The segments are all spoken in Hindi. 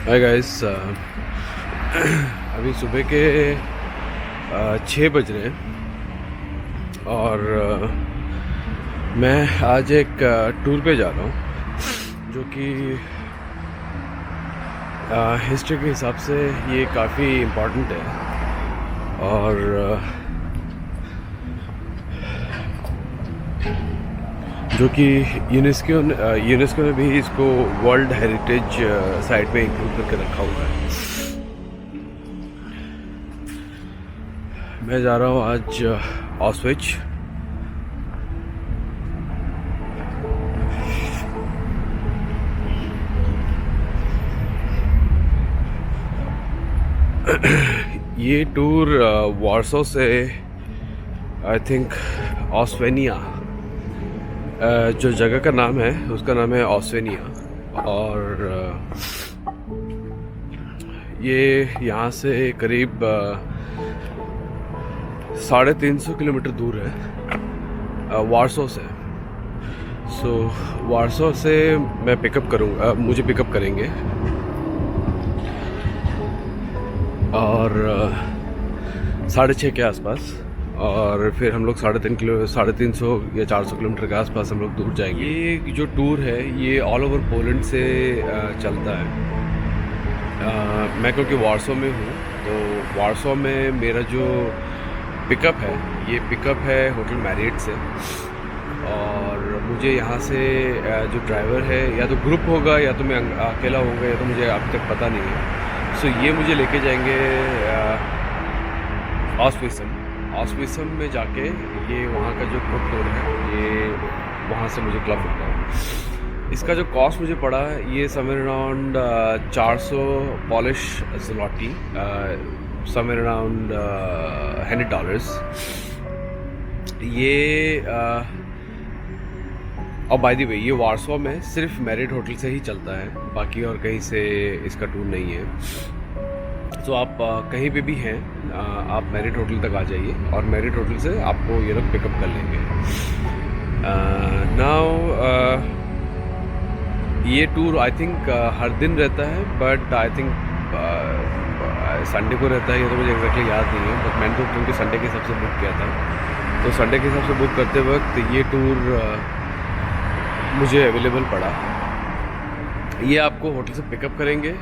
हाय गाइस, अभी सुबह के 6 बज रहे हैं और मैं आज एक टूर पे जा रहा हूँ जो कि हिस्ट्री के हिसाब से ये काफ़ी इम्पोर्टेंट है और जो कि यूनेस्को ने भी इसको वर्ल्ड हेरिटेज साइट में इंक्लूड करके रखा हुआ है। मैं जा रहा हूँ आज ऑस्विच। ये टूर वार्सो से आई थिंक ऑस्वेनिया, जो जगह का नाम है उसका नाम है ऑस्वेनिया, और ये यहाँ से करीब 350 किलोमीटर दूर है वार्सो से। सो वार्सो से मैं पिकअप करूँगा, मुझे पिकअप करेंगे और 6:30 के आसपास, और फिर हम लोग 350 या 400 किलोमीटर के आसपास हम लोग दूर जाएंगे। ये जो टूर है ये ऑल ओवर पोलैंड से चलता है। मैं क्योंकि वार्सो में हूँ तो वार्सो में मेरा जो पिकअप है, ये पिकअप है होटल मैरियट से, और मुझे यहाँ से जो ड्राइवर है या तो ग्रुप होगा या तो मैं अकेला होऊंगा, या तो मुझे अभी तक पता नहीं है। सो ये मुझे लेके जाएंगे ऑस्विसम में जाके, ये वहाँ का जो क्लब टूर है ये वहाँ से मुझे क्लब मिलता है। इसका जो कॉस्ट मुझे पड़ा ये somewhere around 400 polish zloty, somewhere around $100। ये और बाय द वे ये वार्सो में सिर्फ मैरियट होटल से ही चलता है, बाकी और कहीं से इसका टूर नहीं है। तो आप कहीं पे भी हैं, आप मैरियट होटल तक आ जाइए और मैरियट होटल से आपको ये लोग पिकअप कर लेंगे। नाउ ये टूर आई थिंक हर दिन रहता है, बट आई थिंक संडे को रहता है, ये तो मुझे एग्जैक्टली याद नहीं है, बट मैंने तो क्योंकि संडे के हिसाब से बुक किया था, तो संडे के हिसाब से बुक करते वक्त ये टूर मुझे अवेलेबल पड़ा। ये आपको होटल से पिकअप करेंगे,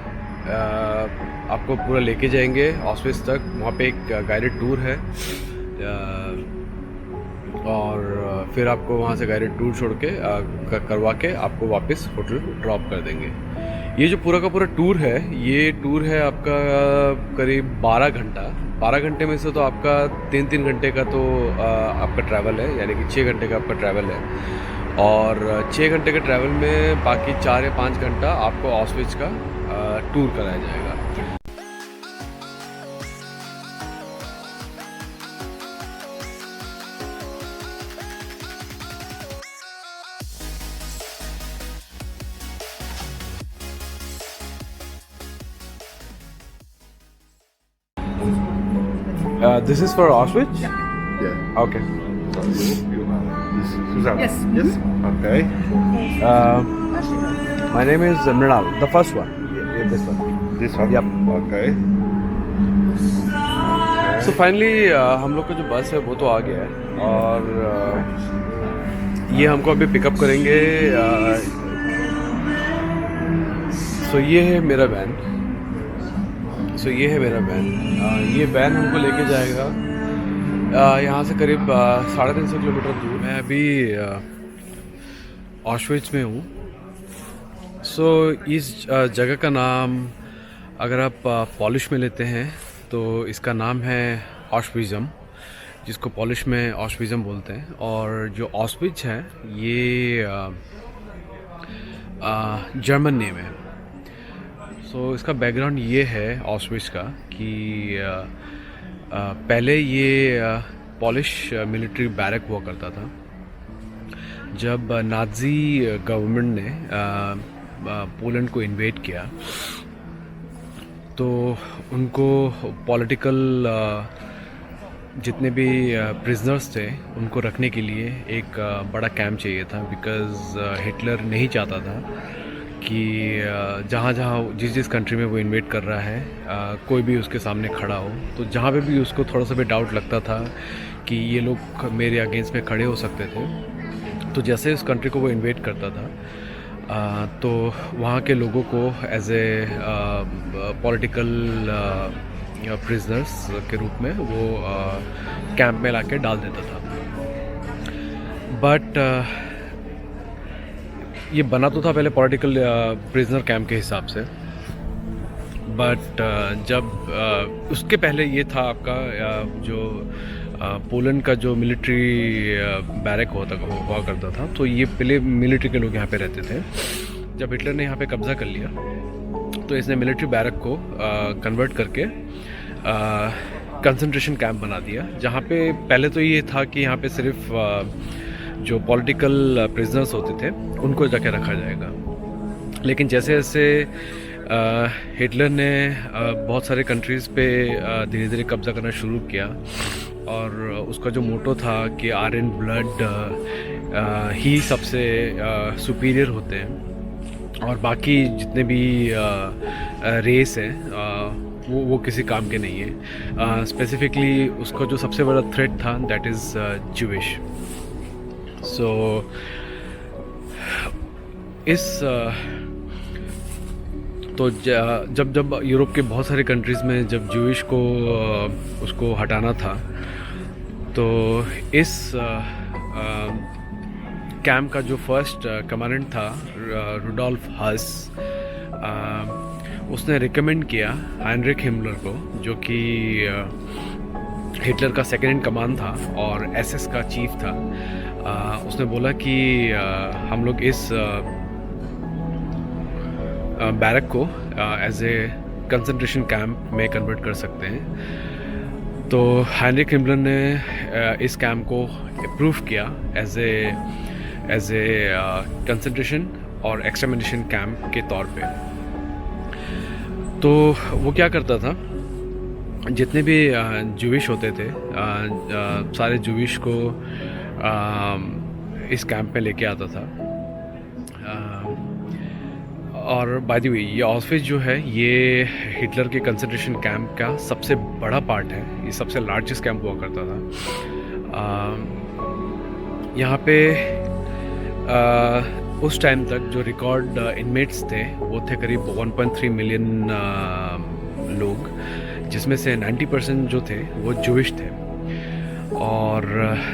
आपको पूरा लेके जाएंगे ऑस्विच तक, वहाँ पे एक गाइडेड टूर है, और फिर आपको वहाँ से गाइडेड टूर छोड़ के करवा के आपको वापस होटल ड्रॉप कर देंगे। ये जो पूरा का पूरा टूर है, ये टूर है आपका करीब 12 घंटे में से तो आपका 3 घंटे का तो आपका ट्रैवल है, यानी कि 6 घंटे का आपका ट्रैवल है, और 6 घंटे के ट्रैवल में बाकी 4 या 5 घंटा आपको ऑस्विच का टूर कराया जाएगा। This is for Auschwitz? Yeah. Okay. So you have this Susanna. Yes. Yes. Okay. My name is Mrinal, the first one. Yeah, this one. This one. Yep. Okay. So finally हम लोग का जो बस है वो तो आ गया है, और ये हमको अभी पिकअप करेंगे। सो ये है मेरा वैन। ये वैन हमको लेके जाएगा यहाँ से करीब 350 किलोमीटर दूर। मैं अभी ऑस्विच में हूँ। सो इस जगह का नाम अगर आप पॉलिश में लेते हैं तो इसका नाम है ऑस्विज़म, जिसको पॉलिश में ऑस्विज़म बोलते हैं, और जो ऑस्विच है ये जर्मन नेम है। सो इसका बैकग्राउंड ये है ऑस्विच का कि पहले ये पॉलिश मिलिट्री बैरक हुआ करता था। जब नाज़ी गवर्नमेंट ने पोलैंड को इन्वेड किया तो उनको पॉलिटिकल जितने भी प्रिजनर्स थे उनको रखने के लिए एक बड़ा कैंप चाहिए था, बिकॉज़ हिटलर नहीं चाहता था कि जहाँ जहाँ जिस कंट्री में वो इन्वेट कर रहा है कोई भी उसके सामने खड़ा हो, तो जहाँ पे भी उसको थोड़ा सा भी डाउट लगता था कि ये लोग मेरे अगेंस्ट में खड़े हो सकते थे, तो जैसे उस कंट्री को वो इन्वेट करता था तो वहाँ के लोगों को एज ए पॉलिटिकल प्रिजनर्स के रूप में वो कैंप में लाके डाल देता था। बट ये बना तो था पहले पॉलिटिकल प्रिजनर कैंप के हिसाब से, बट जब उसके पहले ये था आपका जो पोलैंड का जो मिलिट्री बैरक हुआ करता था, तो ये पहले मिलिट्री के लोग यहाँ पे रहते थे। जब हिटलर ने यहाँ पे कब्ज़ा कर लिया तो इसने मिलिट्री बैरक को कन्वर्ट करके कंसंट्रेशन कैंप बना दिया, जहाँ पे पहले तो ये था कि यहाँ पे सिर्फ जो पॉलिटिकल प्रिजनर्स होते थे उनको जाके रखा जाएगा। लेकिन जैसे जैसे हिटलर ने बहुत सारे कंट्रीज़ पे धीरे धीरे कब्ज़ा करना शुरू किया, और उसका जो मोटो था कि आयरन ब्लड ही सबसे सुपीरियर होते हैं और बाकी जितने भी रेस है वो किसी काम के नहीं है। स्पेसिफिकली उसका जो सबसे बड़ा थ्रेट था दैट इज़ ज्यूइश। सो इस तो जब यूरोप के बहुत सारे कंट्रीज़ में जब ज्यूइश को उसको हटाना था, तो इस कैंप का जो फर्स्ट कमांडेंट था रुडोल्फ हस, उसने रिकमेंड किया हाइनरिक हिमलर को, जो कि हिटलर का सेकेंड इन कमांड था और एसएस का चीफ था। उसने बोला कि हम लोग इस बैरक को एज ए कंसंट्रेशन कैंप में कन्वर्ट कर सकते हैं। तो हाइनरिक हिमलर ने इस कैंप को अप्रूव किया एज ए कंसंट्रेशन और एक्सटरमिनेशन कैंप के तौर पे। तो वो क्या करता था, जितने भी जूविश होते थे सारे जूविश को इस कैंप में लेके आता था। और बाय द वे ये ऑस्विच जो है ये हिटलर के कंसंट्रेशन कैंप का सबसे बड़ा पार्ट है, ये सबसे लार्जेस्ट कैंप हुआ करता था। यहाँ पे उस टाइम तक जो रिकॉर्ड इनमेट्स थे वो थे करीब 1.3 मिलियन लोग, जिसमें से 90% जो थे वो जूविश थे। और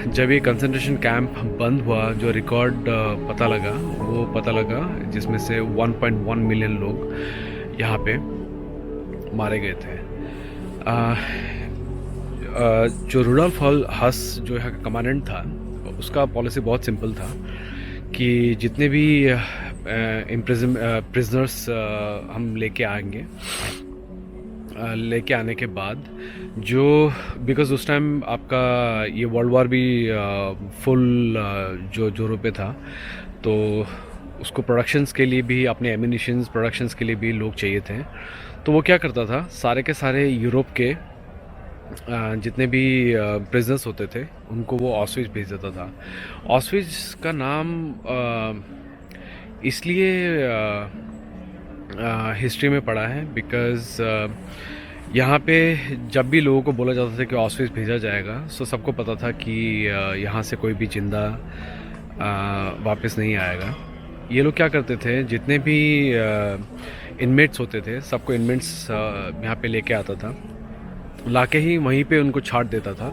जब ये कंसंट्रेशन कैंप बंद हुआ, जो रिकॉर्ड पता लगा जिसमें से 1.1 मिलियन लोग यहाँ पे मारे गए थे। जो रुडोल्फ हस जो है कमांडेंट था, उसका पॉलिसी बहुत सिंपल था कि जितने भी प्रिजनर्स हम लेके आएंगे, लेके आने के बाद जो बिकॉज़ उस टाइम आपका ये वर्ल्ड वार भी फुल जो जोरों पे था, तो उसको प्रोडक्शंस के लिए भी, अपने एमिनिशंस प्रोडक्शंस के लिए भी लोग चाहिए थे। तो वो क्या करता था, सारे के सारे यूरोप के जितने भी प्रिजनर्स होते थे उनको वो ऑस्विच भेज देता था। ऑस्विच का नाम इसलिए हिस्ट्री में पड़ा है बिकॉज़ यहाँ पे जब भी लोगों को बोला जाता था कि ऑस्विच भेजा जाएगा, सो सबको पता था कि यहाँ से कोई भी जिंदा वापस नहीं आएगा। ये लोग क्या करते थे, जितने भी इनमेट्स होते थे सबको इनमेट्स यहाँ पे लेके आता था, लाके ही वहीं पे उनको छाट देता था।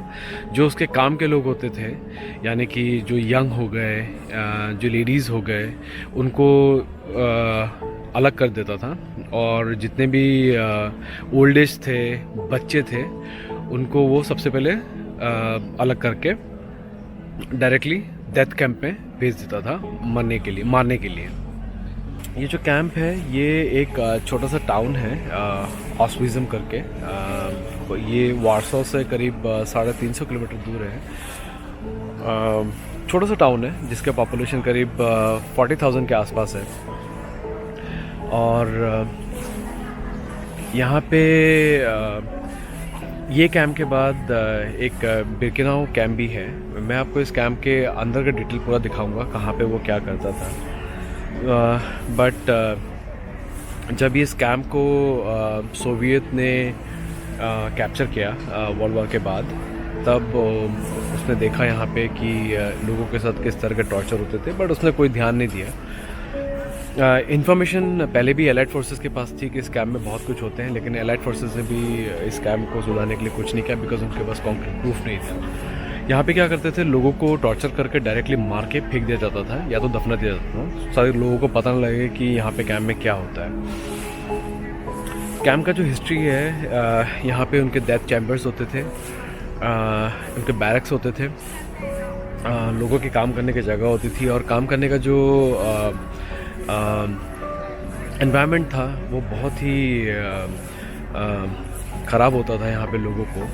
जो उसके काम के लोग होते थे, यानी कि जो यंग हो गए, जो लेडीज़ हो गए, उनको अलग कर देता था, और जितने भी ओल्ड एज थे, बच्चे थे, उनको वो सबसे पहले अलग करके डायरेक्टली डेथ कैंप में भेज देता था मारने के लिए। ये जो कैंप है ये एक छोटा सा टाउन है ऑस्विज़म करके। ये वार्सो से करीब 350 किलोमीटर दूर है। छोटा सा टाउन है जिसका पॉपुलेशन करीब 40,000 के आसपास है। और यहाँ पे ये कैंप के बाद एक बिरकिनाउ कैंप भी है। मैं आपको इस कैंप के अंदर का डिटेल पूरा दिखाऊंगा, कहाँ पे वो क्या करता था। बट जब ये स्कैम को सोवियत ने कैप्चर किया वर्ल्ड वॉर के बाद, तब उसने देखा यहाँ पे कि लोगों के साथ किस तरह के टॉर्चर होते थे, बट उसने कोई ध्यान नहीं दिया। इन्फॉर्मेशन पहले भी एलाइड फोर्सेस के पास थी कि स्कैम में बहुत कुछ होते हैं, लेकिन एलाइड फोर्सेस ने भी इस स्कैम को सुधारने के लिए कुछ नहीं किया, बिकॉज उनके पास कॉन्क्रीट प्रूफ नहीं था। यहाँ पे क्या करते थे, लोगों को टॉर्चर करके डायरेक्टली मार के फेंक दिया जाता था या तो दफना दिया जाता था, सारे लोगों को पता न लगे कि यहाँ पे कैम्प में क्या होता है। कैम्प का जो हिस्ट्री है, यहाँ पे उनके डेथ चैम्बर्स होते थे, उनके बैरक्स होते थे, लोगों के काम करने की जगह होती थी, और काम करने का जो एनवायरनमेंट था वो बहुत ही ख़राब होता था। यहाँ पे लोगों को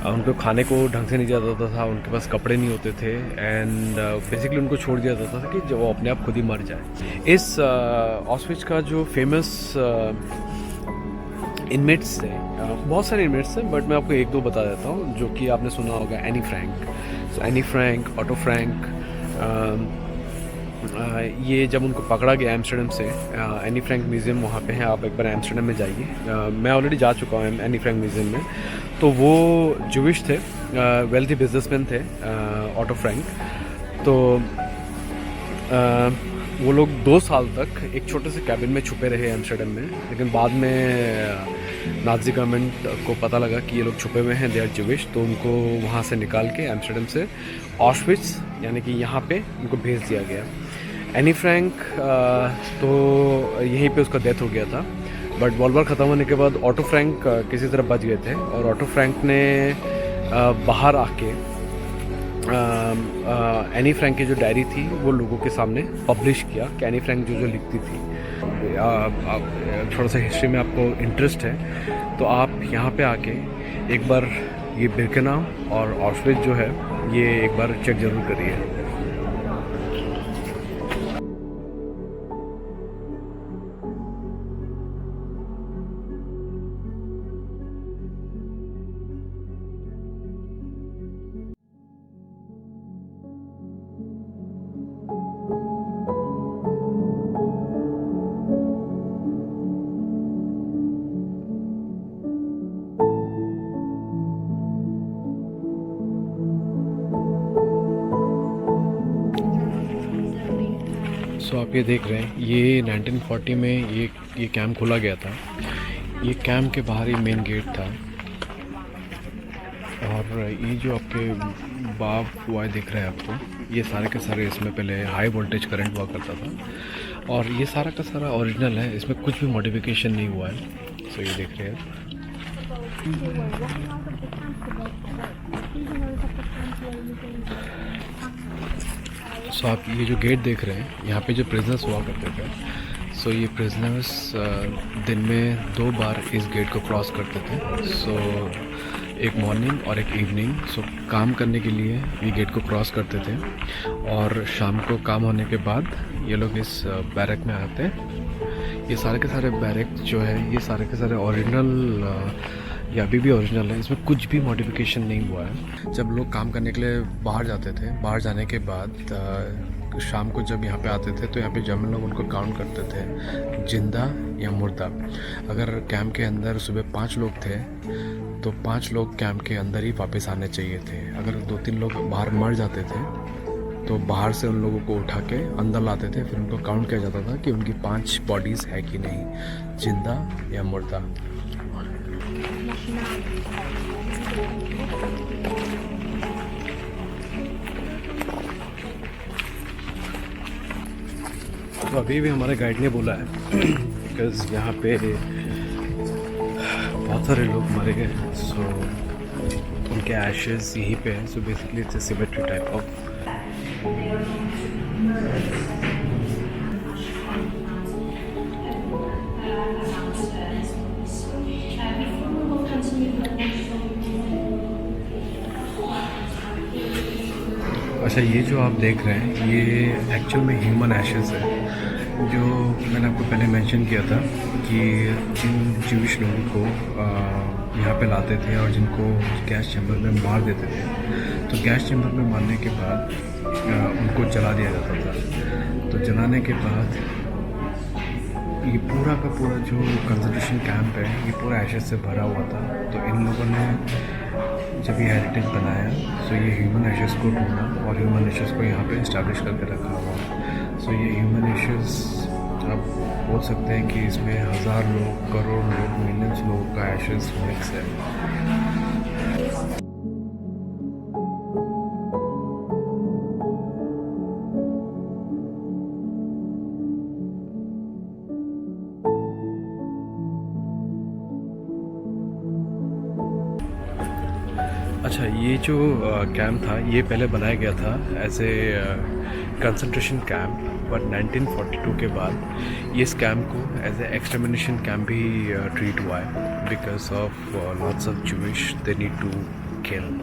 उनको खाने को ढंग से नहीं जाता था, उनके पास कपड़े नहीं होते थे, एंड बेसिकली उनको छोड़ दिया जाता था कि जो वो अपने आप खुद ही मर जाए। इस ऑस्विच का जो फेमस इनमेट्स थे, बहुत सारे इनमेट्स हैं, बट मैं आपको एक दो बता देता हूँ जो कि आपने सुना होगा। Anne Frank, Anne Frank, auto Frank, ये जब उनको पकड़ा गया एम्स्टर्डम से, एनी फ्रैंक म्यूज़ियम वहाँ पे है, आप एक बार एम्स्टर्डम में जाइए। मैं ऑलरेडी जा चुका हूँ एनी फ्रैंक म्यूज़ियम में। तो वो जूविश थे, वेल्थी बिजनेसमैन थे, ऑटो फ्रैंक। तो वो लोग 2 साल तक एक छोटे से कैबिन में छुपे रहे एम्स्टर्डम में, लेकिन बाद में नाज़ी गवर्नमेंट को पता लगा कि ये लोग छुपे हुए हैं, दे आर जूविश, तो उनको वहाँ से निकाल के एम्स्टर्डम से ऑस्विट्स यानी कि यहाँ पे उनको भेज दिया गया। एनी फ्रैंक तो यहीं पे उसका डेथ हो गया था, बट वर्ल्ड वॉर ख़त्म होने के बाद ऑटो फ्रैंक किसी तरह बच गए थे, और ऑटो फ्रैंक ने बाहर आके एनी फ्रैंक की जो डायरी थी वो लोगों के सामने पब्लिश किया कि एनी फ्रैंक जो लिखती थी। थोड़ा सा हिस्ट्री में आपको इंटरेस्ट है तो आप यहाँ पे आके एक बार ये बिरकेनाउ और ऑस्विच जो है ये एक बार चेक ज़रूर करिए। सो आप ये देख रहे हैं, ये 1940 में ये कैंप खोला गया था। ये कैंप के बाहर ही मेन गेट था, और ये जो आपके बाप हुआ दिख रहा है आपको, ये सारे के सारे इसमें पहले हाई वोल्टेज करंट हुआ करता था, और ये सारा का सारा ओरिजिनल है, इसमें कुछ भी मॉडिफिकेशन नहीं हुआ है। सो ये देख रहे हैं। सो आप ये जो गेट देख रहे हैं, यहाँ पे जो प्रिजनर्स हुआ करते थे, सो ये प्रिजनर्स दिन में 2 बार इस गेट को क्रॉस करते थे। सो एक मॉर्निंग और एक इवनिंग। सो काम करने के लिए ये गेट को क्रॉस करते थे, और शाम को काम होने के बाद ये लोग इस बैरक में आते हैं। ये सारे के सारे बैरक जो है ये सारे के सारे ओरिजिनल या अभी भी ओरिजिनल है, इसमें कुछ भी मॉडिफिकेशन नहीं हुआ है। जब लोग काम करने के लिए बाहर जाते थे, बाहर जाने के बाद शाम को जब यहाँ पे आते थे तो यहाँ पे जर्मन लोग उनको काउंट करते थे, जिंदा या मुर्दा। अगर कैंप के अंदर सुबह 5 लोग थे तो 5 लोग कैंप के अंदर ही वापस आने चाहिए थे। अगर 2-3 लोग बाहर मर जाते थे तो बाहर से उन लोगों को उठा के अंदर लाते थे, फिर उनको काउंट किया जाता था कि उनकी 5 बॉडीज़ है कि नहीं, जिंदा या मुर्दा। तो अभी भी हमारे गाइड ने बोला है बिकॉज यहाँ पे बहुत सारे लोग मरे गए, सो उनके एशेस यहीं पे हैं। So basically it's a symmetry type of. अच्छा, ये जो आप देख रहे हैं ये एक्चुअल में ह्यूमन एशेस है, जो मैंने आपको पहले मेंशन किया था कि जिन ज्यूइश लोगों को यहाँ पे लाते थे और जिनको गैस चैम्बर में मार देते थे, तो गैस चैम्बर में मारने के बाद उनको जला दिया जाता था। तो जलाने के बाद ये पूरा का पूरा जो कंसंट्रेशन कैंप है ये पूरा एशेस से भरा हुआ था। तो इन लोगों ने जब ये हेरिटेज बनाया तो ये ह्यूमन एशेस को ढूंढा और ह्यूमन एशेस को यहाँ पे इस्टेब्लिश करके रखा हुआ। सो ये ह्यूमन एशेस आप बोल सकते हैं कि इसमें 1000 लोग, करोड़ लोग, मिलियंस लोगों का एशेस मिक्स है। अच्छा, ये जो कैंप था ये पहले बनाया गया था as a concentration camp, but 1942 के बाद ये इस कैंप को एज ए एक्सटर्मिनेशन कैंप भी ट्रीट हुआ है because of lots of Jewish they need to kill.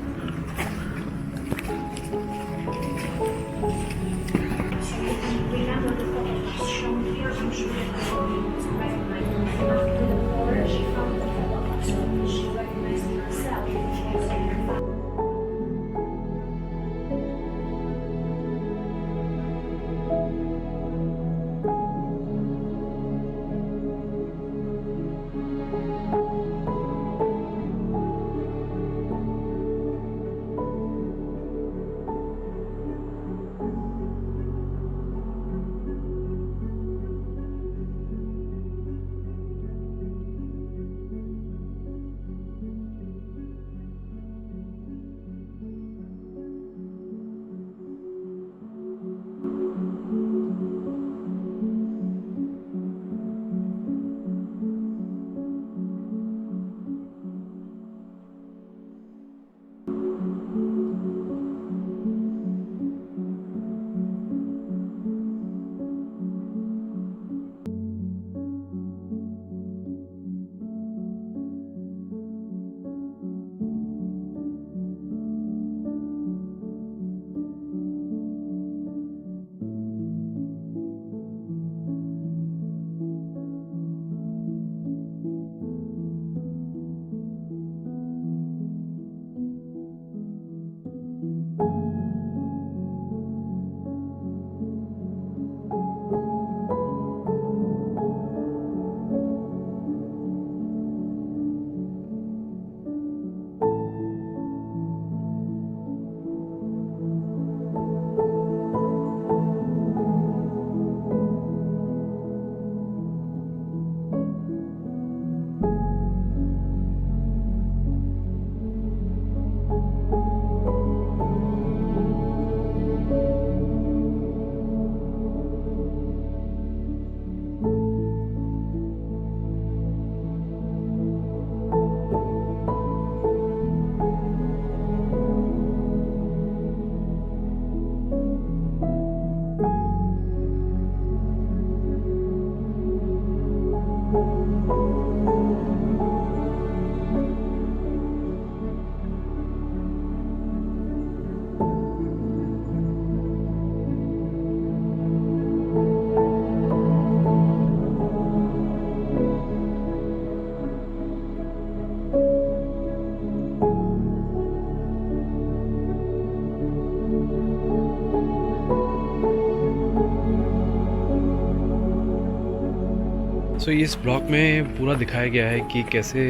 सो इस ब्लॉग में पूरा दिखाया गया है कि कैसे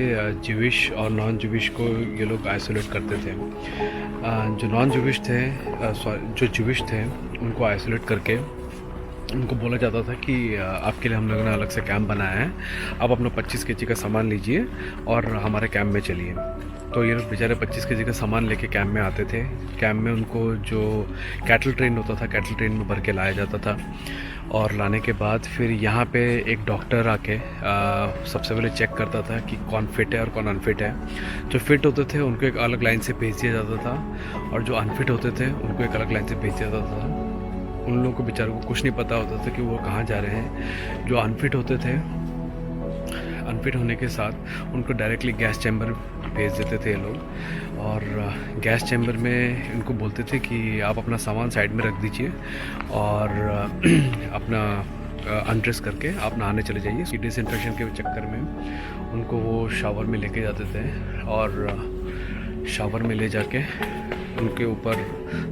ज्यूइश और नॉन ज्यूइश को ये लोग आइसोलेट करते थे। जो नॉन ज्यूइश थे, जो ज्यूइश थे उनको आइसोलेट करके उनको बोला जाता था कि आपके लिए हम लोगों ने अलग से कैंप बनाया है, आप अपना 25 केजी का सामान लीजिए और हमारे कैंप में चलिए। तो ये लोग बेचारे 25 केजी का सामान लेके कैंप में आते थे। कैंप में उनको जो कैटल ट्रेन होता था, कैटल ट्रेन में भर के लाया जाता था और लाने के बाद फिर यहाँ पे एक डॉक्टर आके सबसे पहले चेक करता था कि कौन फिट है और कौन अनफिट है। जो फिट होते थे उनको एक अलग लाइन से भेज दिया जाता था और जो अनफिट होते थे उनको एक अलग लाइन से भेज दिया जाता था। उन लोगों को बेचारों को कुछ नहीं पता होता था कि वो कहाँ जा रहे हैं। जो अनफिट होते थे, अनफिट होने के साथ उनको डायरेक्टली गैस चैम्बर भेज देते थे ये लोग। और गैस चैम्बर में इनको बोलते थे कि आप अपना सामान साइड में रख दीजिए और अपना अनड्रेस करके आप नहाने चले जाइए। डिसइंफेक्शन के चक्कर में उनको वो शावर में लेके जाते थे और शावर में ले जाके उनके ऊपर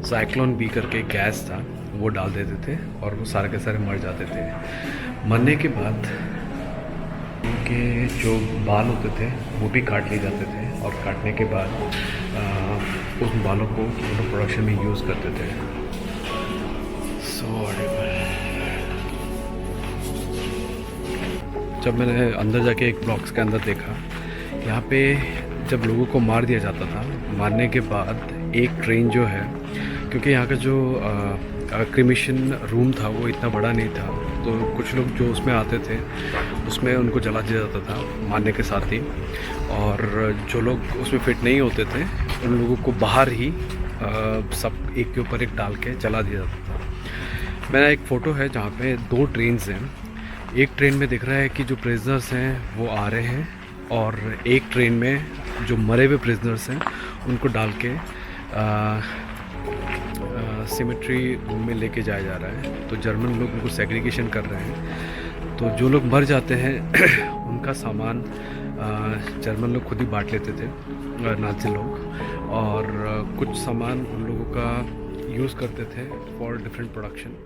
साइक्लोन बी करके गैस था वो डाल देते थे और वो सारे के सारे मर जाते थे। मरने के बाद उनके जो बाल होते थे वो भी काट लिए जाते थे और काटने के बाद उन बालों को वो लोग प्रोडक्शन में यूज़ करते थे। सो जब मैंने अंदर जाके एक बॉक्स के अंदर देखा, यहाँ पे जब लोगों को मार दिया जाता था, मारने के बाद एक ट्रेन जो है, क्योंकि यहाँ का जो क्रिमेशन रूम था वो इतना बड़ा नहीं था, तो कुछ लोग जो उसमें आते थे उसमें उनको जला दिया जाता था मारने के साथ ही, और जो लोग उसमें फिट नहीं होते थे उन लोगों को बाहर ही सब एक के ऊपर एक डाल के जला दिया जाता था। मेरा एक फ़ोटो है जहाँ पे 2 ट्रेन्स हैं। एक ट्रेन में दिख रहा है कि जो प्रिजनर्स हैं वो आ रहे हैं, और एक ट्रेन में जो मरे हुए प्रिजनर्स हैं उनको डाल के सिमेट्री रूम में लेके जाया जा रहा है। तो जर्मन लोग उनको सेग्रीगेशन कर रहे हैं। तो जो लोग मर जाते हैं उनका सामान जर्मन लोग खुद ही बांट लेते थे, नाज़ी लोग, और कुछ सामान उन लोगों का यूज़ करते थे फॉर डिफरेंट प्रोडक्शन।